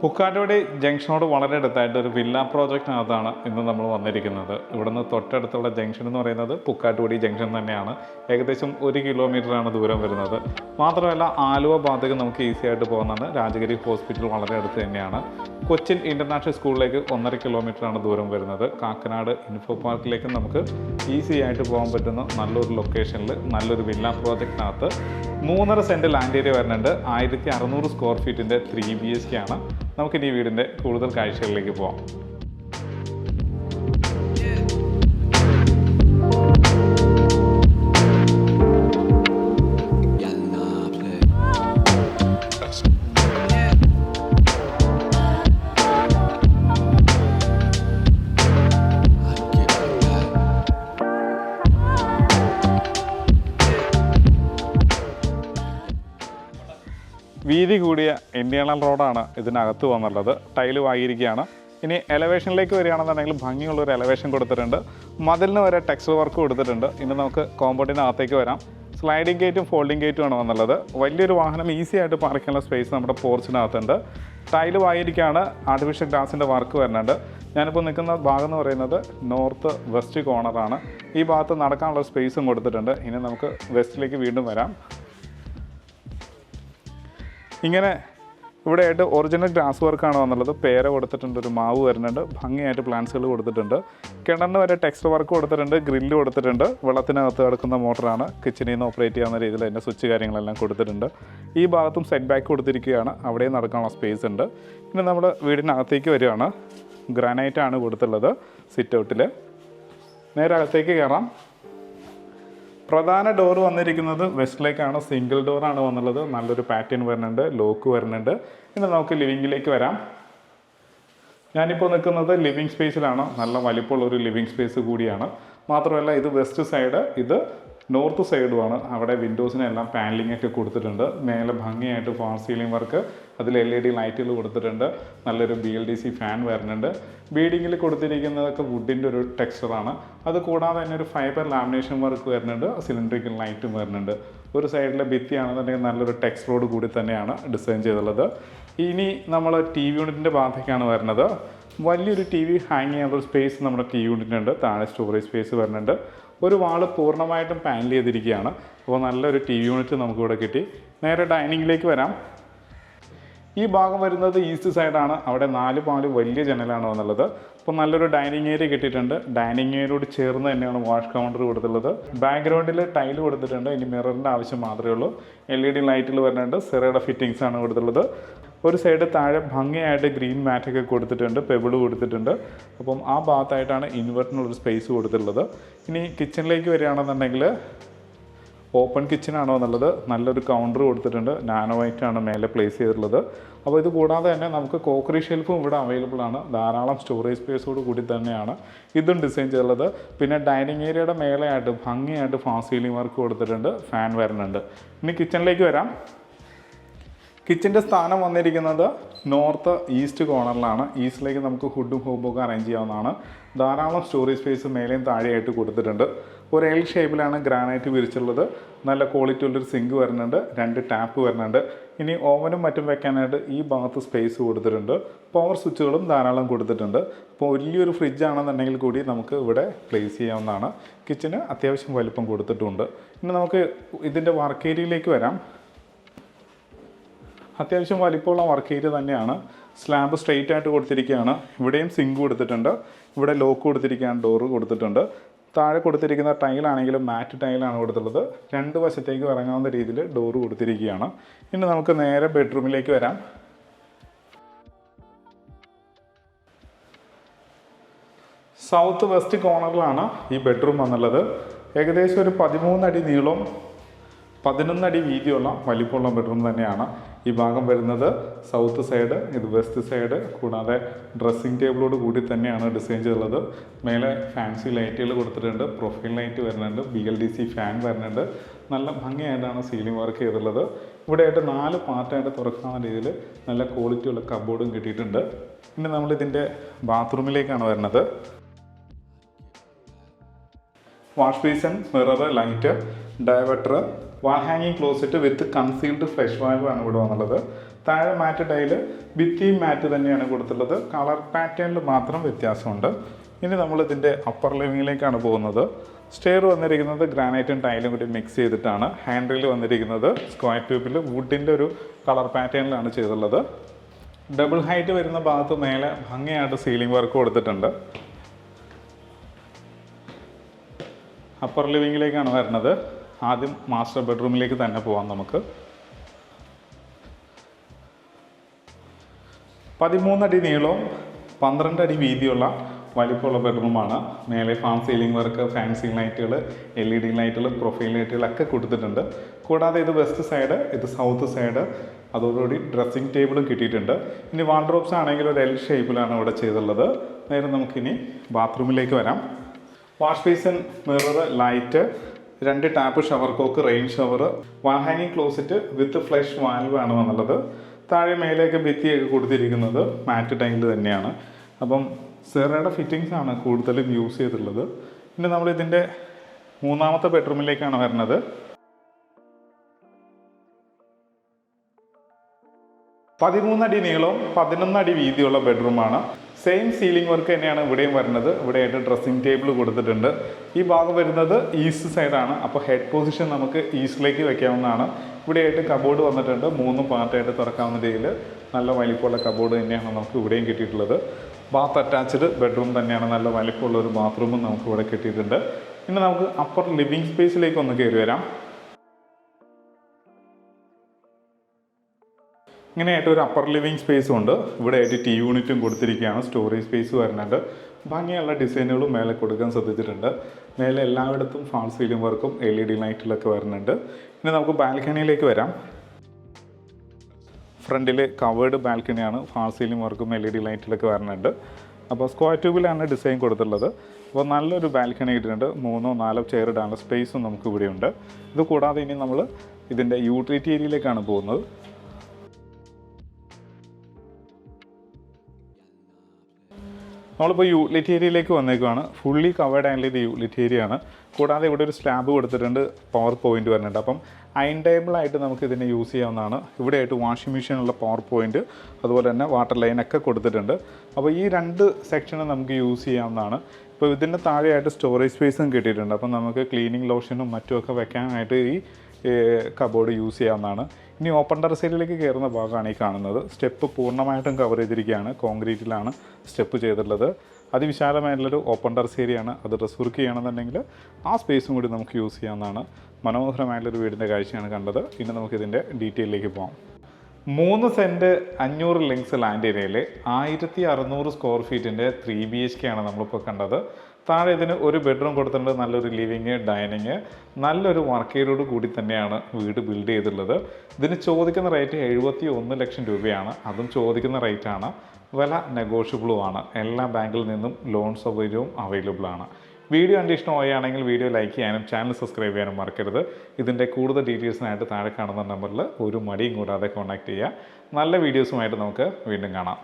പുക്കാട്ടുപടി ജംഗ്ഷനോട് വളരെ അടുത്തായിട്ട് ഒരു വില്ല പ്രോജക്റ്റിനകത്താണ് ഇന്ന് നമ്മൾ വന്നിരിക്കുന്നത്. ഇവിടുന്ന് തൊട്ടടുത്തുള്ള ജംഗ്ഷൻ എന്ന് പറയുന്നത് പുക്കാട്ടുപടി ജംഗ്ഷൻ തന്നെയാണ്. ഏകദേശം 1 കിലോമീറ്ററാണ് ദൂരം വരുന്നത്. മാത്രമല്ല ആലുവ ഭാഗത്തേക്ക് നമുക്ക് ഈസി ആയിട്ട് പോകുന്നതാണ്. രാജഗിരി ഹോസ്പിറ്റൽ വളരെ അടുത്ത് തന്നെയാണ്. കൊച്ചിൻ ഇൻ്റർനാഷണൽ സ്കൂളിലേക്ക് 1.5 കിലോമീറ്ററാണ് ദൂരം വരുന്നത്. കാക്കനാട് ഇൻഫോ പാർക്കിലേക്ക് നമുക്ക് ഈസി ആയിട്ട് പോകാൻ പറ്റുന്ന നല്ലൊരു ലൊക്കേഷനിൽ നല്ലൊരു വില്ല പ്രോജക്റ്റിനകത്ത് 3.5 സെൻറ്റ് ലാൻഡ് ഏരിയ വരുന്നുണ്ട്. 1600 സ്ക്വയർ ഫീറ്റിൻ്റെ 3 BHK ആണ്. നമുക്കിനി ഈ വീടിൻ്റെ കൂടുതൽ കാഴ്ചകളിലേക്ക് പോകാം. വീതി കൂടിയ ഇന്ത്യണൽ റോഡാണ് ഇതിനകത്ത് വന്നുള്ളത്. ടൈല് വാങ്ങിയിരിക്കുകയാണ്. ഇനി എലവേഷനിലേക്ക് വരികയാണെന്നുണ്ടെങ്കിൽ ഭംഗിയുള്ളൊരു എലവേഷൻ കൊടുത്തിട്ടുണ്ട്. മതിലിന് വരെ ടെക്സ്ചർ വർക്ക് കൊടുത്തിട്ടുണ്ട്. ഇനി നമുക്ക് കോമ്പൗണ്ടിനകത്തേക്ക് വരാം. സ്ലൈഡിംഗ് ഗേറ്റും ഫോൾഡിംഗ് ഗേറ്റും ആണ് വന്നുള്ളത്. വലിയൊരു വാഹനം ഈസി ആയിട്ട് പാർക്ക് ചെയ്യാനുള്ള സ്പേസ് നമ്മുടെ പോർച്ചിനകത്തുണ്ട്. ടൈല് വാങ്ങിയിരിക്കുകയാണ്. ആർട്ടിഫിഷ്യൽ ഗ്ലാസിൻ്റെ വർക്ക് വരുന്നുണ്ട്. ഞാനിപ്പോൾ നിൽക്കുന്ന ഭാഗം എന്ന് പറയുന്നത് നോർത്ത് വെസ്റ്റ് കോർണറാണ്. ഈ ഭാഗത്ത് നടക്കാനുള്ള സ്പേസും കൊടുത്തിട്ടുണ്ട്. ഇനി നമുക്ക് വെസ്റ്റിലേക്ക് വീണ്ടും വരാം. ഇങ്ങനെ ഇവിടെ ആയിട്ട് ഒറിജിനൽ ഗ്രാസ് വർക്കാണ് വന്നുള്ളത്. പേര കൊടുത്തിട്ടുണ്ട്, ഒരു മാവ് വരുന്നുണ്ട്, ഭംഗിയായിട്ട് പ്ലാന്റ്സുകൾ കൊടുത്തിട്ടുണ്ട്. കിണറിന് വരെ ടെക്സ്ചർ വർക്ക് കൊടുത്തിട്ടുണ്ട്, ഗ്രില്ല് കൊടുത്തിട്ടുണ്ട്. വെള്ളത്തിനകത്ത് കിടക്കുന്ന മോട്ടറാണ്. കിച്ചണിൽ നിന്ന് ഓപ്പറേറ്റ് ചെയ്യാവുന്ന രീതിയിൽ അതിൻ്റെ സ്വിച്ച് കാര്യങ്ങളെല്ലാം കൊടുത്തിട്ടുണ്ട്. ഈ ഭാഗത്തും സെറ്റ് ബാക്ക് കൊടുത്തിരിക്കുകയാണ്. അവിടെയും നടക്കാനുള്ള സ്പേസ് ഉണ്ട്. പിന്നെ നമ്മൾ വീടിനകത്തേക്ക് വരികയാണ്. ഗ്രാനൈറ്റാണ് കൊടുത്തുള്ളത്. സിറ്റ് ഔട്ടിൽ നേരെ അകത്തേക്ക് കയറാം. പ്രധാന ഡോർ വന്നിരിക്കുന്നത് വെസ്റ്റിലേക്കാണ്. സിംഗിൾ ഡോറാണ് വന്നുള്ളത്. നല്ലൊരു പാറ്റേൺ വരുന്നുണ്ട്, ലോക്ക് വരുന്നുണ്ട്. ഇനി നമുക്ക് ലിവിങ്ങിലേക്ക് വരാം. ഞാനിപ്പോൾ നിൽക്കുന്നത് ലിവിങ് സ്പേസിലാണ്. നല്ല വലിപ്പമുള്ളൊരു ലിവിങ് സ്പേസ് കൂടിയാണ്. മാത്രമല്ല ഇത് വെസ്റ്റ് സൈഡ്, ഇത് നോർത്ത് സൈഡുമാണ്. അവിടെ വിൻഡോസിനെല്ലാം പാനലിംഗ് ഒക്കെ കൊടുത്തിട്ടുണ്ട്. മേലെ ഭംഗിയായിട്ട് ഫാൾ സീലിംഗ് വർക്ക്, അതിൽ LED ലൈറ്റുകൾ കൊടുത്തിട്ടുണ്ട്. നല്ലൊരു BLDC ഫാൻ വരുന്നുണ്ട്. ബീഡിങ്ങിൽ കൊടുത്തിരിക്കുന്നതൊക്കെ വുഡിൻ്റെ ഒരു ടെക്സ്ചറാണ്. അത് കൂടാതെ തന്നെ ഒരു ഫൈബർ ലാമിനേഷൻ വർക്ക് വരുന്നുണ്ട്. സിലിണ്ടറിക്കൽ ലൈറ്റും വരുന്നുണ്ട്. ഒരു സൈഡിലെ ഭിത്തിയാണെന്നുണ്ടെങ്കിൽ നല്ലൊരു ടെക്സ്ചറോട് കൂടി തന്നെയാണ് ഡിസൈൻ ചെയ്തുള്ളത്. ഇനി നമ്മൾ TV യൂണിറ്റിൻ്റെ ഭാഗത്തേക്കാണ് വരുന്നത്. വലിയൊരു TV ഹാങ് ചെയ്യാനുള്ള സ്പേസ് നമ്മുടെ TV യൂണിറ്റിനുണ്ട്. താഴെ സ്റ്റോറേജ് സ്പേസ് വരുന്നുണ്ട്. ഒരു വാള് പൂർണ്ണമായിട്ടും പാനൽ ചെയ്തിരിക്കുകയാണ്. അപ്പോൾ നല്ലൊരു TV യൂണിറ്റ് നമുക്കിവിടെ കിട്ടി. നേരെ ഡൈനിങ്ങിലേക്ക് വരാം. ഈ ഭാഗം വരുന്നത് ഈസ്റ്റ് സൈഡാണ്. അവിടെ 4 പാല് വലിയ ജനലാണ് വന്നുള്ളത്. അപ്പോൾ നല്ലൊരു ഡൈനിങ് ഏരിയ കിട്ടിയിട്ടുണ്ട്. ഡൈനിങ് ഏരിയയോട് ചേർന്ന് തന്നെയാണ് വാഷ് കൗണ്ടർ കൊടുത്തുള്ളത്. ബാക്ക്ഗ്രൗണ്ടിൽ ടൈല് കൊടുത്തിട്ടുണ്ട്. ഇനി മിററിൻ്റെ ആവശ്യം മാത്രമേ ഉള്ളൂ. LED ലൈറ്റുകൾ വരുന്നുണ്ട്. സെറയുടെ ഫിറ്റിങ്സ് ആണ് കൊടുത്തുള്ളത്. ഒരു സൈഡ് താഴെ ഭംഗിയായിട്ട് ഗ്രീൻ മാറ്റൊക്കെ കൊടുത്തിട്ടുണ്ട്, പെബിൾ കൊടുത്തിട്ടുണ്ട്. അപ്പം ആ ഭാഗത്തായിട്ടാണ് ഇൻവെർട്ടറിനുള്ളൊരു സ്പേസ് കൊടുത്തിട്ടുള്ളത്. ഇനി കിച്ചണിലേക്ക് വരികയാണെന്നുണ്ടെങ്കിൽ ഓപ്പൺ കിച്ചണാണോ എന്നുള്ളത്. നല്ലൊരു കൗണ്ടർ കൊടുത്തിട്ടുണ്ട്. നാനോ വൈറ്റ് ആണ് മേലെ പ്ലേസ് ചെയ്തിട്ടുള്ളത്. അപ്പോൾ ഇത് കൂടാതെ തന്നെ നമുക്ക് കോക്കറി ഷെൽഫും ഇവിടെ അവൈലബിൾ ആണ്. ധാരാളം സ്റ്റോറേജ് സ്പേസോട് കൂടി തന്നെയാണ് ഇതും ഡിസൈൻ ചെയ്തിട്ടുള്ളത്. പിന്നെ ഡൈനിങ് ഏരിയയുടെ മേലെയായിട്ട് ഭംഗിയായിട്ട് ഫാൾ സീലിംഗ് വർക്ക് കൊടുത്തിട്ടുണ്ട്. ഫാൻ വരുന്നുണ്ട്. ഇനി കിച്ചണിലേക്ക് വരാം. കിച്ചൻ്റെ സ്ഥാനം വന്നിരിക്കുന്നത് നോർത്ത് ഈസ്റ്റ് കോർണറിലാണ്. ഈസ്റ്റിലേക്ക് നമുക്ക് ഹുഡും ഹോബൊക്കെ അറേഞ്ച് ചെയ്യാവുന്നതാണ്. ധാരാളം സ്റ്റോറേജ് സ്പേസ് മേലെയും താഴെയായിട്ട് കൊടുത്തിട്ടുണ്ട്. ഒരു L ഷേപ്പിലാണ് ഗ്രാനൈറ്റ് വിരിച്ചുള്ളത്. നല്ല ക്വാളിറ്റി ഉള്ളൊരു സിങ്ക് വരുന്നുണ്ട്. 2 ടാപ്പ് വരുന്നുണ്ട്. ഇനി ഓവനും മറ്റും വെക്കാനായിട്ട് ഈ ഭാഗത്ത് സ്പേസ് കൊടുത്തിട്ടുണ്ട്. പവർ സ്വിച്ചുകളും ധാരാളം കൊടുത്തിട്ടുണ്ട്. അപ്പോൾ വലിയൊരു ഫ്രിഡ്ജ് ആണെന്നുണ്ടെങ്കിൽ കൂടി നമുക്ക് ഇവിടെ പ്ലേസ് ചെയ്യാവുന്നതാണ്. കിച്ചന് അത്യാവശ്യം വലിപ്പം കൊടുത്തിട്ടുണ്ട്. ഇനി നമുക്ക് ഇതിൻ്റെ വർക്ക് ഏരിയയിലേക്ക് വരാം. അത്യാവശ്യം വലിപ്പമുള്ള വർക്ക് ഏരിയ തന്നെയാണ്. സ്ലാബ് സ്ട്രെയിറ്റ് ആയിട്ട് കൊടുത്തിരിക്കുകയാണ്. ഇവിടെയും സിങ്ക് കൊടുത്തിട്ടുണ്ട്. ഇവിടെ ലോക്ക് കൊടുത്തിരിക്കുകയാണ്. ഡോറ് കൊടുത്തിട്ടുണ്ട്. താഴെ കൊടുത്തിരിക്കുന്ന ടൈലാണെങ്കിലും മാറ്റ് ടൈലാണ് കൊടുത്തിട്ടുള്ളത്. 2 വശത്തേക്ക് ഇറങ്ങാവുന്ന രീതിയിൽ ഡോറ് കൊടുത്തിരിക്കുകയാണ്. ഇനി നമുക്ക് നേരെ ബെഡ്റൂമിലേക്ക് വരാം. സൗത്ത് വെസ്റ്റ് കോർണറിലാണ് ഈ ബെഡ്റൂം വന്നുള്ളത്. ഏകദേശം ഒരു 13 അടി നീളവും 11 അടി വീതിയുള്ള വലിപ്പമുള്ള ബെഡ്റൂം തന്നെയാണ്. ഈ ഭാഗം വരുന്നത് സൗത്ത് സൈഡ്, ഇത് വെസ്റ്റ് സൈഡ്. കൂടാതെ ഡ്രസ്സിംഗ് ടേബിളോട് കൂടി തന്നെയാണ് ഡിസൈൻ ചെയ്തുള്ളത്. മേലെ ഫാൻസി ലൈറ്റുകൾ കൊടുത്തിട്ടുണ്ട്. പ്രൊഫൈൽ ലൈറ്റ് വരുന്നുണ്ട്. BLDC ഫാൻ വരുന്നുണ്ട്. നല്ല ഭംഗിയായിട്ടാണ് സീലിംഗ് വർക്ക് ചെയ്തിട്ടുള്ളത്. ഇവിടെ ആയിട്ട് 4 പാർട്ടായിട്ട് തുറക്കാവുന്ന രീതിയിൽ നല്ല ക്വാളിറ്റിയുള്ള കബോർഡും കിട്ടിയിട്ടുണ്ട്. ഇനി നമ്മളിതിൻ്റെ ബാത്റൂമിലേക്കാണ് വരുന്നത്. വാഷ് ബേസിൻ, മിറർ, ലൈറ്റ്, ഡയവേർട്ടർ, വാൾ ഹാങ്ങിങ് ക്ലോസറ്റ് വിത്ത് കൺസീൽഡ് ഫ്ലഷ് വാൽവ് ആണ് ഇവിടെ വന്നുള്ളത്. താഴെ മാറ്റ് ടൈല് ഭിത്തിയും മാറ്റ് തന്നെയാണ് കൊടുത്തിട്ടുള്ളത്. കളർ പാറ്റേണിൽ മാത്രം വ്യത്യാസമുണ്ട്. ഇനി നമ്മൾ ഇതിൻ്റെ അപ്പർ ലിവിങ്ങിലേക്കാണ് പോകുന്നത്. സ്റ്റെയർ വന്നിരിക്കുന്നത് ഗ്രാനൈറ്റും ടൈലും കൂടി മിക്സ് ചെയ്തിട്ടാണ്. ഹാൻഡ് റെയിൽ വന്നിരിക്കുന്നത് സ്ക്വയർ ട്യൂബിൽ വുഡിൻ്റെ ഒരു കളർ പാറ്റേണിലാണ് ചെയ്തിട്ടുള്ളത്. ഡബിൾ ഹൈറ്റ് വരുന്ന ഭാഗത്ത് മേലെ ഭംഗിയായിട്ട് സീലിംഗ് വർക്ക് കൊടുത്തിട്ടുണ്ട്. അപ്പർ ലിവിങ്ങിലേക്കാണ് വരുന്നത്. ആദ്യം മാസ്റ്റർ ബെഡ്റൂമിലേക്ക് തന്നെ പോകാം നമുക്ക്. 13 അടി നീളവും 12 അടി വീതിയുള്ള വലിപ്പമുള്ള ബെഡ്റൂമാണ്. മേലെ ഫാം സീലിംഗ് വർക്ക്, ഫാൻസി ലൈറ്റുകൾ, LED ലൈറ്റുകൾ, പ്രൊഫൈൽ ലൈറ്റുകളൊക്കെ കൊടുത്തിട്ടുണ്ട്. കൂടാതെ ഇത് വെസ്റ്റ് സൈഡ്, ഇത് സൗത്ത് സൈഡ്, അതോടുകൂടി ഡ്രസ്സിംഗ് ടേബിളും കിട്ടിയിട്ടുണ്ട്. ഇനി വാർഡ്രോബ്സ് ആണെങ്കിൽ ഒരു L ഷേപ്പിലാണ് ഇവിടെ ചെയ്തിട്ടുള്ളത്. നേരെ നമുക്കിനി ബാത്റൂമിലേക്ക് വരാം. Wash basin, mirror, light, 2 tap, shower cock, rain shower, wall ഹാങ്ങിങ് ക്ലോസറ്റ് വിത്ത് ഫ്ലഷ് വാൽവ് ആണ് വന്നുള്ളത്. താഴെ മേലേക്ക് ഭിത്തിയൊക്കെ കൊടുത്തിരിക്കുന്നത് മാറ്റ് ടൈൽ തന്നെയാണ്. അപ്പം സെറയുടെ ഫിറ്റിങ്സ് ആണ് കൂടുതലും യൂസ് ചെയ്തിട്ടുള്ളത്. പിന്നെ നമ്മൾ ഇതിൻ്റെ 3ാമത്തെ ബെഡ്റൂമിലേക്കാണ് വരുന്നത്. 13 അടി നീളവും 11 അടി വീതിയുള്ള ബെഡ്റൂമാണ്. സെയിം സീലിംഗ് വർക്ക് തന്നെയാണ് ഇവിടെയും വരുന്നത്. ഇവിടെയായിട്ട് ഡ്രസ്സിംഗ് ടേബിൾ കൊടുത്തിട്ടുണ്ട്. ഈ ഭാഗം വരുന്നത് ഈസ്റ്റ് സൈഡാണ്. അപ്പോൾ ഹെഡ് പൊസിഷൻ നമുക്ക് ഈസ്റ്റിലേക്ക് വെക്കാവുന്നതാണ്. ഇവിടെയായിട്ട് കബോർഡ് വന്നിട്ടുണ്ട്. 3 പാർട്ടായിട്ട് തുറക്കാവുന്ന രീതിയിൽ നല്ല വലിപ്പമുള്ള കബോർഡ് തന്നെയാണ് നമുക്ക് ഇവിടെയും കിട്ടിയിട്ടുള്ളത്. ബാത്ത് അറ്റാച്ച്ഡ് ബെഡ്റൂം തന്നെയാണ്. നല്ല വലിപ്പമുള്ള ഒരു ബാത്റൂമും നമുക്ക് ഇവിടെ കിട്ടിയിട്ടുണ്ട്. ഇനി നമുക്ക് അപ്പർ ലിവിങ് സ്പേസിലേക്ക് ഒന്ന് കയറി വരാം. ഇങ്ങനെയായിട്ട് ഒരു അപ്പർ ലിവിങ് സ്പേസും ഉണ്ട്. ഇവിടെ ആയിട്ട് ടി യൂണിറ്റും കൊടുത്തിരിക്കുകയാണ്. സ്റ്റോറേജ് സ്പേസ് വരുന്നുണ്ട്. ഭംഗിയുള്ള ഡിസൈനുകളും മേലെ കൊടുക്കാൻ ശ്രദ്ധിച്ചിട്ടുണ്ട്. മേലെ എല്ലായിടത്തും ഫാൾ സീലിംഗ് വർക്കും LED ലൈറ്റിലൊക്കെ വരുന്നുണ്ട്. ഇനി നമുക്ക് ബാൽക്കണിയിലേക്ക് വരാം. ഫ്രണ്ടിൽ കവേർഡ് ബാൽക്കണിയാണ്. ഫാൾ സീലിംഗ് വർക്കും LED ലൈറ്റിലൊക്കെ വരുന്നുണ്ട്. അപ്പോൾ സ്ക്വയർ ട്യൂബിലാണ് ഡിസൈൻ കൊടുത്തിട്ടുള്ളത്. അപ്പോൾ നല്ലൊരു ബാൽക്കണി ഇട്ടിട്ടുണ്ട്. 3-4 ചെയർ ഇടാനുള്ള സ്പേസും നമുക്ക് ഇവിടെയുണ്ട്. ഇത് കൂടാതെ ഇനി നമ്മൾ ഇതിൻ്റെ യൂട്ടിലിറ്റി ഏരിയയിലേക്കാണ് പോകുന്നത്. നമ്മളിപ്പോൾ യൂട്ടിലിറ്റി ഏരിയയിലേക്ക് വന്നേക്കുവാണ്. ഫുള്ളി കവേർഡ് ആയിട്ടുള്ള ഇത് യൂട്ടിലിറ്റി ഏരിയ ആണ്. കൂടാതെ ഇവിടെ ഒരു സ്ലാബ് കൊടുത്തിട്ടുണ്ട്. പവർ പോയിന്റ് വരുന്നുണ്ട്. അപ്പം അയൺ ടേബിളായിട്ട് നമുക്ക് ഇതിനെ യൂസ് ചെയ്യാവുന്നതാണ്. ഇവിടെയായിട്ട് വാഷിംഗ് മെഷീനുള്ള പവർ പോയിന്റ്, അതുപോലെ തന്നെ വാട്ടർ ലൈനൊക്കെ കൊടുത്തിട്ടുണ്ട്. അപ്പോൾ ഈ 2 സെക്ഷനും നമുക്ക് യൂസ് ചെയ്യാവുന്നതാണ്. ഇപ്പോൾ ഇതിൻ്റെ താഴെയായിട്ട് സ്റ്റോറേജ് സ്പേസും കിട്ടിയിട്ടുണ്ട്. അപ്പം നമുക്ക് ക്ലീനിങ് ലോഷനും മറ്റുമൊക്കെ വെക്കാനായിട്ട് ഈ കബോർഡ് യൂസ് ചെയ്യാവുന്നതാണ്. ഇനി ഓപ്പൺ ടെറസിലേക്ക് കയറുന്ന ഭാഗമാണ് ഈ കാണുന്നത്. സ്റ്റെപ്പ് പൂർണ്ണമായിട്ടും കവർ ചെയ്തിരിക്കുകയാണ്. കോൺക്രീറ്റിലാണ് സ്റ്റെപ്പ് ചെയ്തിട്ടുള്ളത്. അതിവിശാലമായിട്ടുള്ളൊരു ഓപ്പൺ ടെറസ് ഏരിയയാണ്. അത് ഡ്രസ് വർക്ക് ചെയ്യണമെന്നുണ്ടെങ്കിൽ ആ സ്പേസും കൂടി നമുക്ക് യൂസ് ചെയ്യാവുന്നതാണ്. മനോഹരമായിട്ടുള്ളൊരു വീടിൻ്റെ കാഴ്ചയാണ് കണ്ടത്. ഇനി നമുക്കിതിൻ്റെ ഡീറ്റെയിലേക്ക് പോകാം. 3 സെൻറ്റ് 500 ലെങ്സ് ലാൻഡ് ഏരിയയിൽ 1600 സ്ക്വയർ ഫീറ്റിൻ്റെ 3 BHK ആണ് നമ്മളിപ്പോൾ കണ്ടത്. താഴെ ഇതിന് ഒരു ബെഡ്റൂം കൊടുത്തിട്ടുണ്ട്. നല്ലൊരു ലിവിങ്, ഡൈനിങ്, നല്ലൊരു വർക്ക് ഏരിയയോട് കൂടി തന്നെയാണ് വീട് ബിൽഡ് ചെയ്തിട്ടുള്ളത്. ഇതിന് ചോദിക്കുന്ന റേറ്റ് 71 ലക്ഷം രൂപയാണ്. അതും ചോദിക്കുന്ന റേറ്റാണ്. വില നെഗോഷ്യബിളുമാണ്. എല്ലാ ബാങ്കിൽ നിന്നും ലോൺ സൗകര്യവും അവൈലബിൾ ആണ്. വീഡിയോ കണ്ട് ഇഷ്ടമാവുകയാണെങ്കിൽ വീഡിയോ ലൈക്ക് ചെയ്യാനും ചാനൽ സബ്സ്ക്രൈബ് ചെയ്യാനും മറക്കരുത്. ഇതിൻ്റെ കൂടുതൽ ഡീറ്റെയിൽസിനായിട്ട് താഴെ കാണുന്ന നമ്പറിൽ ഒരു മടിയും കൂടാതെ കോൺടാക്റ്റ് ചെയ്യുക. നല്ല വീഡിയോസുമായിട്ട് നമുക്ക് വീണ്ടും കാണാം.